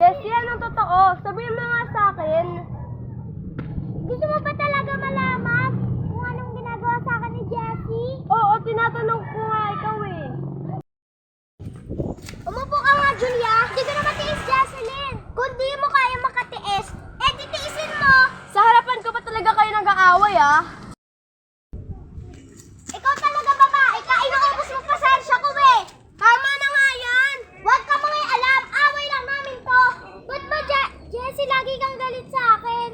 Jessie, anong totoo? Sabihin mo nga sa akin. Gusto mo ba talaga malaman kung anong ginagawa sa akin ni Jessie? Oo, tinatanong ko nga ikaw eh. Umupo ka nga, Julia. Hindi ko na matiis, Jocelyn. Kung di mo kaya makatiis, eh titiisin mo. Sa harapan ko pa talaga kayo nag-aaway ah. Ikaw talaga babae ka, inuubos mo pasensya ko eh. Tama na nga yan. Huwag ka mo alam, away lang namin to. Ba't ba, Jessie, lagi kang galit sa akin?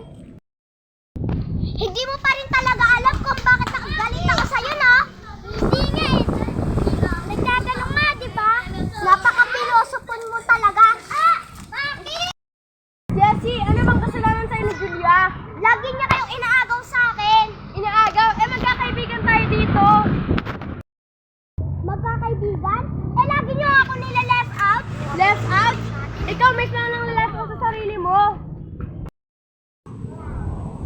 Hindi mo pa rin talaga alam kung bakit nakagalit ako sa'yo, no? Hindi nga eh. Nagdadalong nga, di ba? Napaka-pilosopon mo talaga. Ah! Bakit? Jessie, ano bang kasalanan sa'yo ni Julia? Lagi niya kayong inaagaw sa akin. Inaagaw? Eh magkakaibigan tayo dito. Magkakaibigan? Eh, lagi niyo ako nila-left out. Left out? Ikaw mismo nang left out sa sarili mo.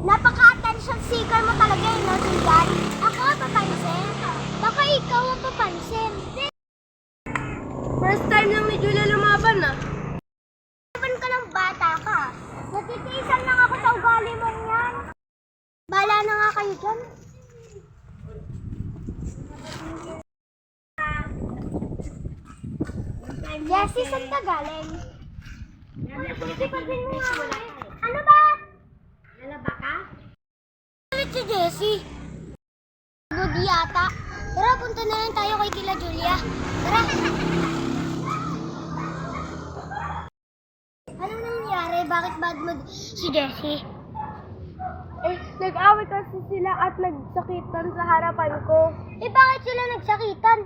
Napaka-attention seeker mo talaga eh, no, Julian? Ako papansin. Baka ikaw ang papansin. First time lang ni Julia lumaban ah. Laban ka ng bata ka. Natitiisan lang ako sa ugali mong yan. Bala na nga kayo dyan. Jessie, saan ka galing? Ano ba? Lalaba ka? Ulit si Jessie. Good yata. Tara, punta na lang tayo kay kila Julia. Tara. Anong nangyari? Bakit bad mood si Jessie? Eh, nag-away kasi sila at nagsakitan sa harapan ko. Eh, bakit sila nagsakitan?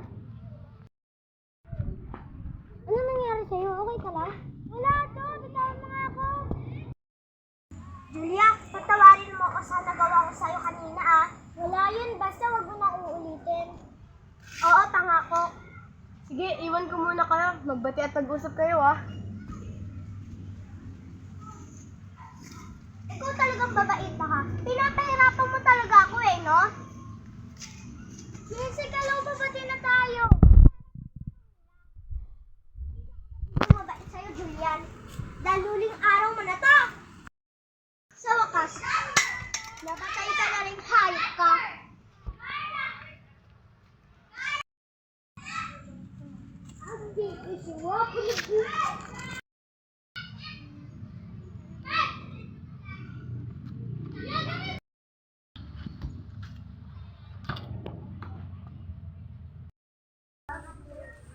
Ano nangyari sa'yo? Okay ka lang? Wala to. Bitawan mo nga ako. Julia, patawarin mo ako sa nagawa ko sa'yo kanina ah. Wala yun. Basta wag mo na uulitin. Oo, tanga ko. Sige, iwan ko muna kayo. Magbati at mag-usap kayo ah. Ikaw talagang babait na ka. Pinapahirapan mo talaga ako eh, no? Sige, lang babati na tayo. Ang mabait sa'yo, Julian. Dahil huling araw mo na to. Sa wakas, napatay ka na rin, hayop ka. Hindi ko siya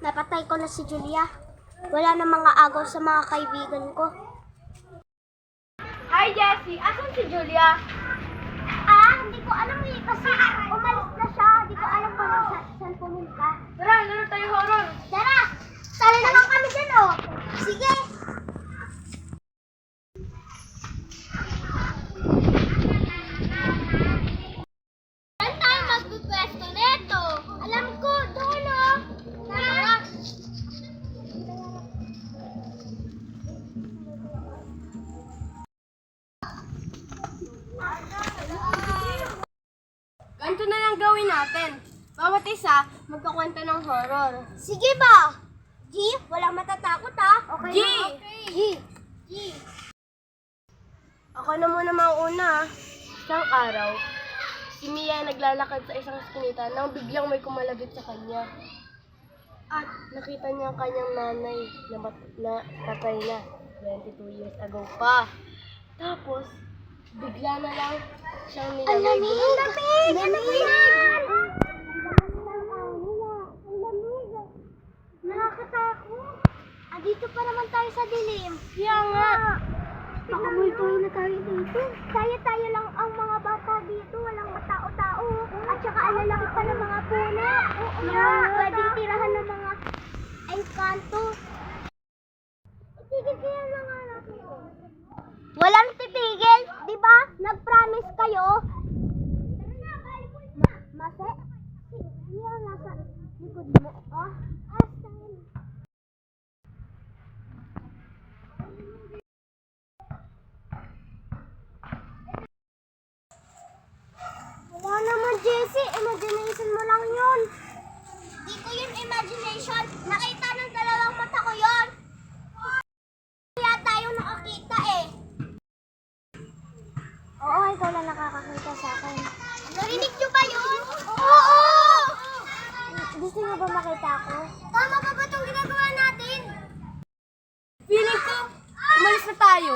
Napatay ko na si Julia. Wala na mga agaw sa mga kaibigan ko. Hi Jessie, asan si Julia? Hindi ko alam eh. Kasi umalis na siya. Hindi ko alam kung saan pumunta. Tara, laro tayo horror. Tara! Sali naman kami dyan oh. Sige! Saan tayo magpupwesto neto? Alam ko, doon oh. Tara! Ganito na lang gawin natin. Bawat isa, magkakwento ng horror. Sige ba? G, walang matatakot ha? Okay G! na? G! G! Ako na muna mauna ah. Isang araw, si Mia naglalakad sa isang skinita nang biglang may kumalabit sa kanya. At nakita niya ang kanyang nanay na patay na 22 years ago pa. Tapos, bigla na lang siyang Ang lamig! nilamig. Ang lamig! Ano ba yan? Ang lamig! Nakakatakot! Dito pa naman tayo sa dilim. Kaya nga. Baka multuhin na tayo dito. Tayo lang ang mga bata dito. Walang matao-tao. At saka ang lalaki pa ng mga puno. Oo nga. Pwedeng tirahan ng mga engkanto. Tigil kaya lang nga natin. Walang titigil, di ba? Nag-promise kayo. Tara na, balibol na. Mase? Hindi ang nasa likod mo. Oh, asan? Wala naman, Jessie. Imagination mo lang yun. Di ko yun imagination. Nakita ng dalawang mata ko yun. Kaya tayo na ikaw lang nakakakita sa akin. Narinig niyo ba yun? Oo! Gusto niyo ba makita ako? Tama ba ba itong ginagawa natin? Feeling ko, umalis na tayo.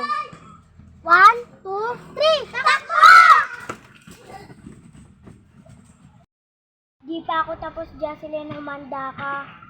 1, 2, 3, takbo! Di pa ako tapos, Jocelyn, humanda ka.